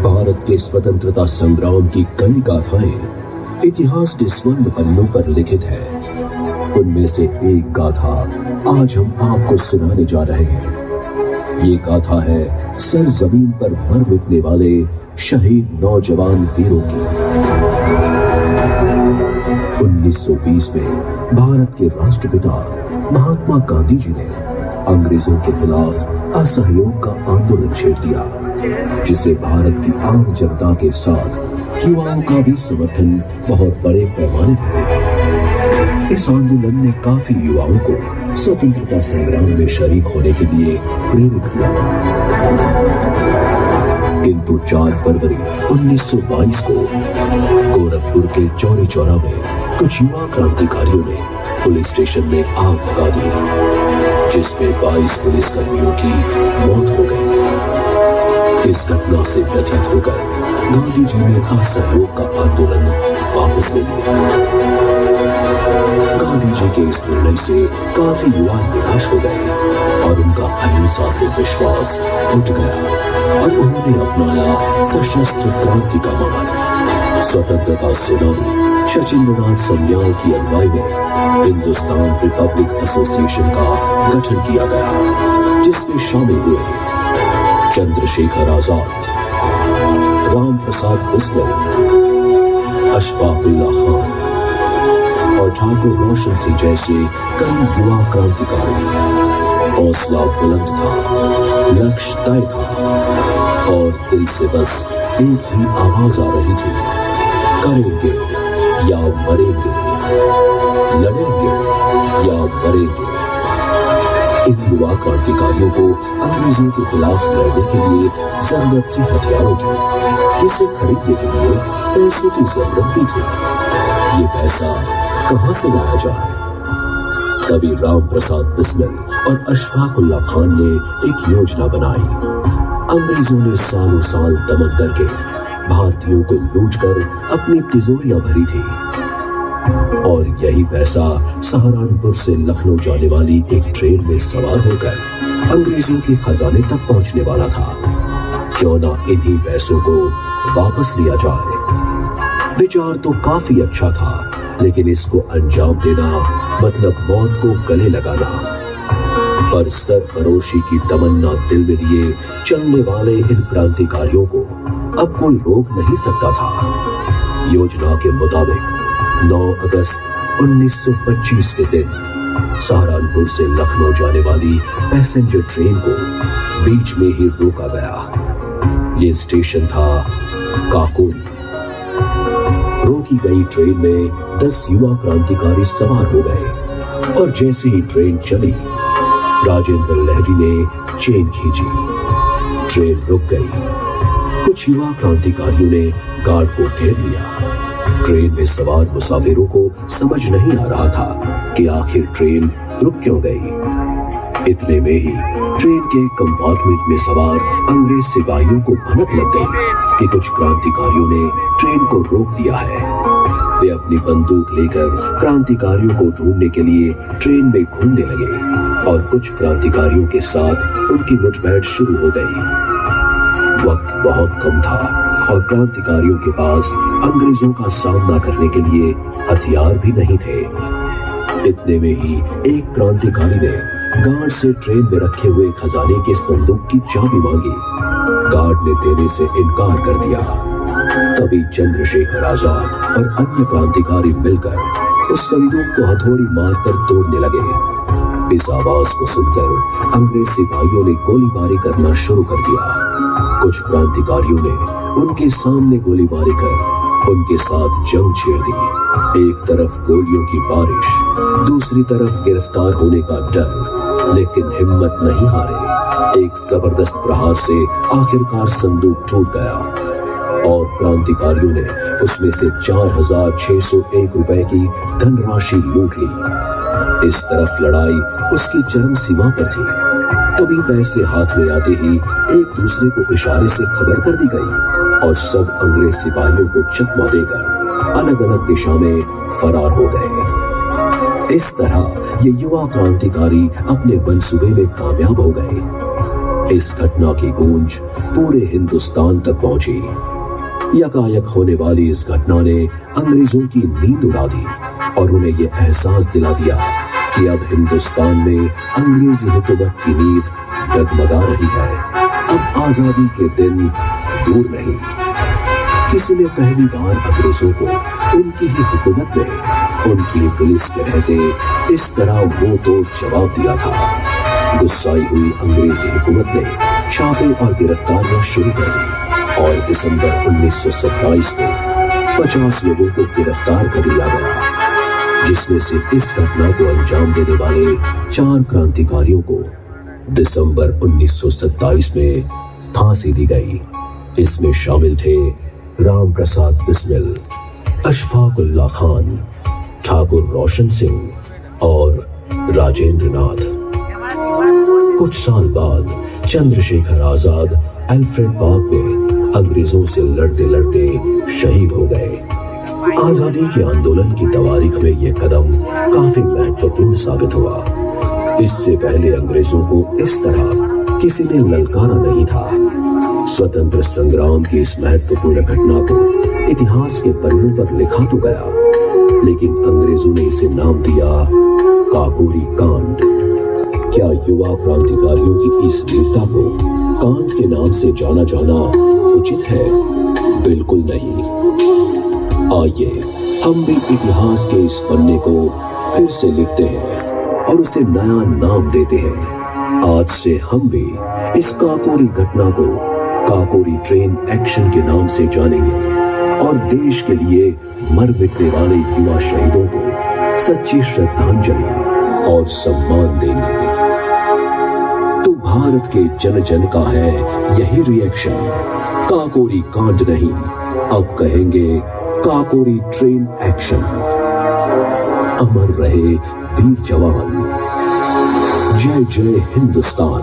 भारत के स्वतंत्रता संग्राम की कई गाथाएं इतिहास के स्वर्ण पन्नों पर लिखित है। उनमें से एक गाथा आज हम आपको सुनाने जा रहे हैं। ये गाथा है सरजमीन पर मर मिटने वाले शहीद नौजवान वीरों की। 1920 में भारत के राष्ट्रपिता महात्मा गांधी जी ने अंग्रेजों के खिलाफ असहयोग का आंदोलन छेड़ दिया, जिसे भारत की आम जनता के साथ युवाओं का भी समर्थन बहुत बड़े पैमाने पर है। इस आंदोलन ने काफी युवाओं को स्वतंत्रता संग्राम में शरीक होने के लिए प्रेरित किया था। किंतु 4 फरवरी 1922 को गोरखपुर के चौरी चौरा में कुछ युवा क्रांतिकारियों ने पुलिस स्टेशन में आग लगा दी, जिसमें 22 पुलिसकर्मियों की मौत हो गई। इस घटना से व्यथित होकर गांधी जी ने असहयोग का आंदोलन वापस ले लिया। गांधी जी के इस निर्णय से काफी युवा निराश हो गए और उनका अहिंसा से विश्वास उठ गया और उन्होंने अपनाया सशस्त्र क्रांति का मार्ग। स्वतंत्रता सेनानी शचीन्द्रनाथ सान्याल की अगुवाई में हिंदुस्तान रिपब्लिक एसोसिएशन का गठन किया गया, जिसमें शामिल हुए चंद्रशेखर आजाद, राम प्रसाद बिस्मिल, अशफाक उल्लाह खान और ठाकुर रोशन सिंह जैसे कई युवा क्रांतिकारी। हौसला बुलंद था, लक्ष्य तय था और दिल से बस एक ही आवाज आ रही थी, करेंगे या मरेंगे, लड़ेंगे या मरेंगे। इन युवा क्रांतिकारियों को अंग्रेजों के खिलाफ लड़ने के लिए जरूरत थी हथियारों की, जिसे खरीदने के लिए पैसों की जरूरत भी थी। ये पैसा कहां से लाया जाए? तभी राम प्रसाद बिस्मिल और अशफाक उल्लाह खान ने एक योजना बनाई। अंग्रेजों ने सालों साल दमन करके भारतीयों को लूटकर अपनी तिजोरियां भरी थी और यही पैसा सहारनपुर से लखनऊ जाने वाली एक ट्रेन में सवार होकर अंग्रेजों के खजाने तक पहुंचने वाला था। क्यों ना इन्हीं पैसों को वापस लिया जाए। विचार तो काफी अच्छा था, लेकिन इसको अंजाम देना मतलब मौत को गले लगाना। पर सरफरोशी की तमन्ना दिल में लिए चलने वाले इन क्रांतिकारियों को अब कोई रोक नहीं सकता था। योजना के मुताबिक 9 अगस्त 1925 के दिन सहारनपुर से लखनऊ जाने वाली पैसेंजर ट्रेन को बीच में ही रोका गया। ये स्टेशन था काकोरी। रोकी गई ट्रेन में 10 युवा क्रांतिकारी सवार हो गए और जैसे ही ट्रेन चली, राजेंद्र लहरी ने चेन खींची। ट्रेन रुक गई। कुछ युवा क्रांतिकारियों ने गार्ड को घेर लिया। ट्रेन में सवार मुसाफिरों को समझ नहीं आ रहा था कि आखिर ट्रेन रुक क्यों गई। इतने में ही ट्रेन के कंपार्टमेंट में सवार अंग्रेज सिपाहियों को भनक लग गई कि कुछ क्रांतिकारियों ने ट्रेन को रोक दिया है। वे अपनी बंदूक लेकर क्रांतिकारियों को ढूंढने के लिए ट्रेन में घूमने लगे और कुछ क्रांतिकारियों के साथ उनकी मुठभेड़ शुरू हो गई। वक्त बहुत कम था और क्रांतिकारियों के पास अंग्रेजों का सामना करने के लिए हथियार भी नहीं थे। इतने में ही एक क्रांतिकारी ने गार्ड से ट्रेन में रखे हुए खजाने के संदूक की चाबी मांगी। गार्ड ने देने से इनकार कर दिया। तभी चंद्रशेखर आजाद और अन्य क्रांतिकारी मिलकर उस संदूक को हथौड़ी मारकर तोड़ने लगे। इस आवाज को सुनकर अंग्रेज सिपाहियों ने गोलीबारी करना शुरू कर दिया। कुछ क्रांतिकारियों ने उनके सामने गोलीबारी कर उनके साथ जंग छेड़ दी। एक तरफ गोलियों की बारिश, दूसरी तरफ गिरफ्तार होने का डर, लेकिन हिम्मत नहीं हारे। एक जबरदस्त प्रहार से आखिरकार संदूक टूट गया और क्रांतिकारियों ने उसमें से 4601 रुपए की धनराशि लूट ली। इस तरफ लड़ाई उसकी चरम सीमा पर थी। तभी पैसे हाथ में आते ही एक दूसरे को इशारे से खबर कर दी गई और सब अंग्रेज सिपाहियों को चकमा देकर अलग अलग दिशा में फरार हो गए। इस तरह ये युवा क्रांतिकारी अपने मंसूबे में कामयाब हो गए। इस घटना की गूंज पूरे हिंदुस्तान तक पहुंची। यकायक होने वाली इस घटना ने अंग्रेजों की नींद उड़ा दी और उन्हें यह एहसास दिला दिया कि अब हिंदुस्तान में अंग्रेजी हुकूमत की नींव डगमगा रही है। अब आजादी के दिन दूर नहीं। किसी ने पहली बार अंग्रेजों को उनकी ही हुकूमत में उनकी पुलिस के रहते इस तरह मुंह तोड़ जवाब दिया था। गुस्साई हुई अंग्रेजी हुकूमत ने छापे और गिरफ्तारियां शुरू कर दी और दिसंबर 1927 को 50 लोगों को गिरफ्तार कर लिया गया, जिसमें से इस घटना को अंजाम देने वाले 4 क्रांतिकारियों को दिसंबर 1927 में फांसी दी गई। इसमें शामिल थे राम प्रसाद बिस्मिल, अशफाक उल्लाह खान, ठाकुर रोशन सिंह और राजेंद्र नाथ। कुछ साल बाद चंद्रशेखर आजाद अल्फ्रेड पार्क में अंग्रेजों से लड़ते लड़ते शहीद हो गए। आजादी के आंदोलन की तवारीख में यह कदम काफी महत्वपूर्ण साबित हुआ। इससे पहले अंग्रेजों को इस तरह किसी ने ललकारा नहीं था। स्वतंत्र संग्राम की इस महत्वपूर्ण घटना को इतिहास के पन्नों पर लिखा तो गया, लेकिन अंग्रेजों ने इसे नाम दिया काकोरी कांड। क्या युवा क्रांतिकारियों की इस वीरता को कांड के नाम से जाना जाना उचित है? बिल्कुल नहीं। आइए हम भी इतिहास के इस पन्ने को फिर से लिखते हैं और उसे नया नाम देते हैं। आज से हम भी इस काकोरी घटना को काकोरी ट्रेन एक्शन के नाम से जानेंगे और देश के लिए मर मिटने वाले युवा शहीदों को सच्ची श्रद्धांजलि और सम्मान देंगे। तो भारत के जन जन का है यही रिएक्शन। काकोरी कांड नहीं, अब कहेंगे काकोरी ट्रेन एक्शन। अमर रहे वीर जवान। जय जय हिंदुस्तान।